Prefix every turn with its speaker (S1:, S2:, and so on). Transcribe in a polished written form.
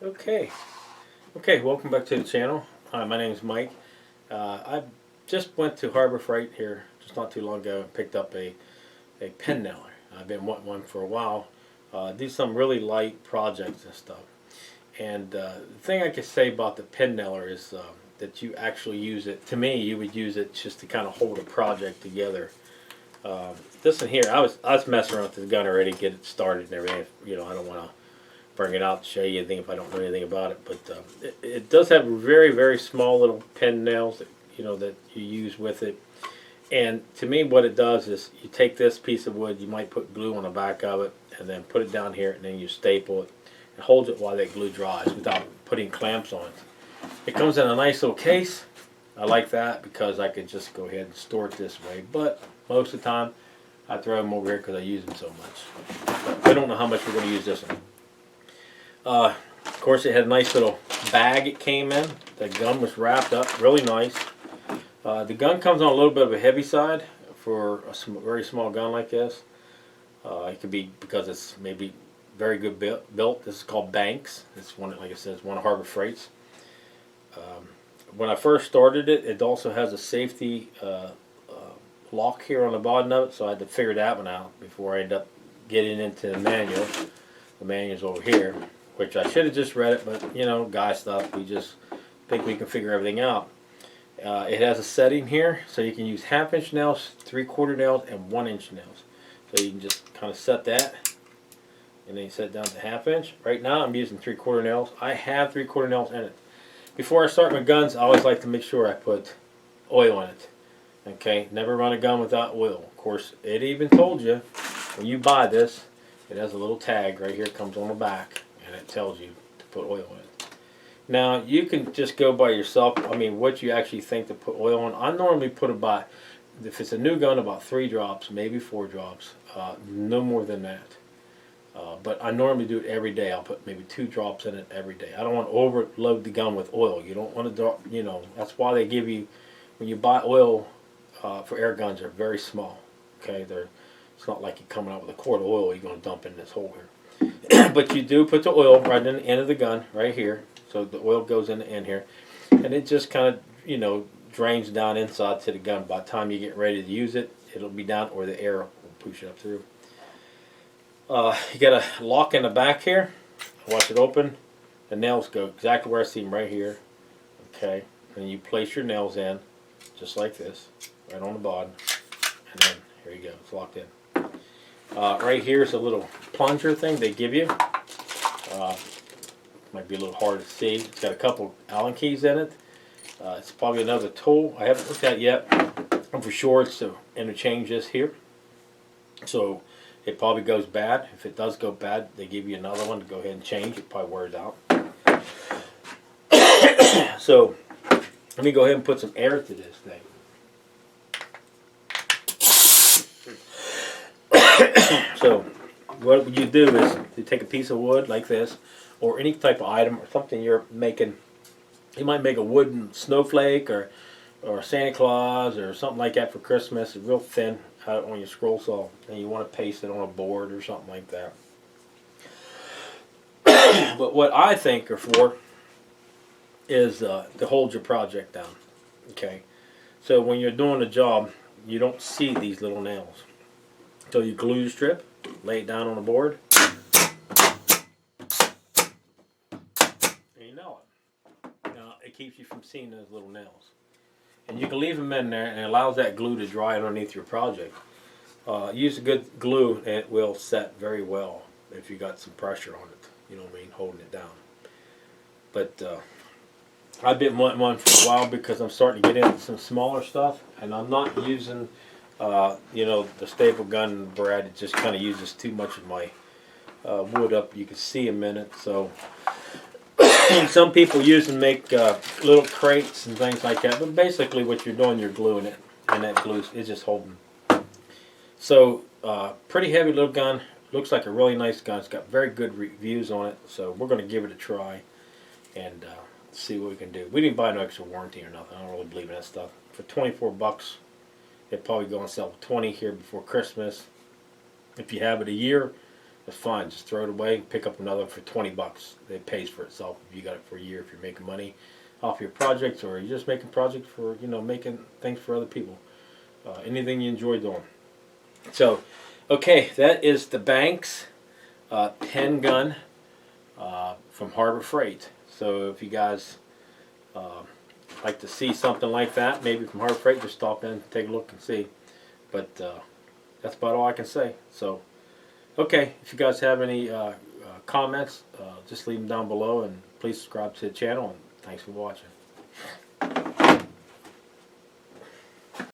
S1: Okay. Okay, welcome back to the channel. Hi, my name is Mike. I just went to Harbor Freight here just not too long ago and picked up a pen nailer. I've been wanting one for a while. Do some really light projects and stuff. And the thing I could say about the pen nailer is that you actually use it. To me, you would use it just to kind of hold a project together. This one here, I was messing around with this gun already, get it started and everything. You know, I don't want to bring it out to show you anything if I don't know anything about it. But it does have very small little pen nails that that you use with it. And to me, what it does is you take this piece of wood, you might put glue on the back of it, and then put it down here, and then you staple it. It holds it while that glue dries without putting clamps on it. It comes in a nice little case. I like that because I could just go ahead and store it this way. But most of the time, I throw them over here because I use them so much. But I don't know how much we're going to use this one. Of course, it had a nice little bag it came in. The gun was wrapped up really nice. The gun comes on a little bit of a heavy side for a very small gun like this. It could be because it's maybe very good built. This is called Banks. It's one, like I said, it's one of Harbor Freight's. When I first started it, it also has a safety lock here on the bottom of it, so I had to figure that one out before I ended up getting into the manual. The manual's over here, which I should have just read it, but you know, guy stuff, we just think we can figure everything out. It has a setting here, so you can use 1/2 inch nails, 3/4 nails, and 1 inch nails. So you can just kind of set that, and then you set it down to 1/2 inch. Right now I'm using 3/4 nails. I have 3/4 nails in it. Before I start my guns, I always like to make sure I put oil in it. Okay, never run a gun without oil. Of course, it even told you when you buy this, it has a little tag right here, comes on the back, and it tells you to put oil in it. Now, you can just go by yourself, I mean, what you actually think to put oil on. I normally put about, if it's a new gun, about 3 drops, maybe 4 drops, no more than that. But I normally do it every day. I'll put maybe 2 drops in it every day. I don't want to overload the gun with oil. You don't want to drop, you know, that's why they give you, when you buy oil for air guns, they're very small. Okay, it's not like you're coming out with a quart of oil you're going to dump in this hole here. But you do put the oil right in the end of the gun, right here. So the oil goes in the end here. And it just kind of, you know, drains down inside to the gun. By the time you get ready to use it, it'll be down, or the air will push it up through. You got a lock in the back here. Watch it open. The nails go exactly where I see them, right here. Okay. And you place your nails in, just like this, right on the bottom. And then, here you go, it's locked in. Right here is a little plunger thing they give you. Might be a little hard to see. It's got a couple Allen keys in it. It's probably another tool. I haven't looked at it yet. And for sure it's to interchange this here. So it probably goes bad. If it does go bad, they give you another one to go ahead and change. It probably wears out. So let me go ahead and put some air to this thing. So what you do is you take a piece of wood like this, or any type of item or something you're making. You might make a wooden snowflake or Santa Claus or something like that for Christmas. It's real thin out on your scroll saw, and you want to paste it on a board or something like that. But what I think are for is to hold your project down. Okay, so when you're doing a job, you don't see these little nails. So you glue the strip, lay it down on the board, and you nail it. Now it keeps you from seeing those little nails. And you can leave them in there, and it allows that glue to dry underneath your project. Use a good glue, and it will set very well if you got some pressure on it. You know what I mean, holding it down. But I've been wanting one for a while because I'm starting to get into some smaller stuff, and I'm not using, you know, the staple gun Brad. It just kind of uses too much of my wood up. You can see a minute, so. Some people use and make little crates and things like that, but basically what you're doing, you're gluing it, and that glue is just holding. So pretty heavy little gun, looks like a really nice gun. It's got very good reviews on it, so we're going to give it a try and see what we can do. We didn't buy no extra warranty or nothing. I don't really believe in that stuff. For 24 bucks, they're probably going to sell 20 here before Christmas. If you have it a year, It's fine. Just throw it away. Pick up another for 20 bucks. It pays for itself if you got it for a year. If you're making money off your projects, or you're just making projects for, you know, making things for other people. Anything you enjoy doing. So, okay, that is the Banks pen gun from Harbor Freight. So if you guys like to see something like that, maybe from Harbor Freight, just stop in, take a look and see. But that's about all I can say. So, okay, if you guys have any comments, just leave them down below, and please subscribe to the channel, and thanks for watching.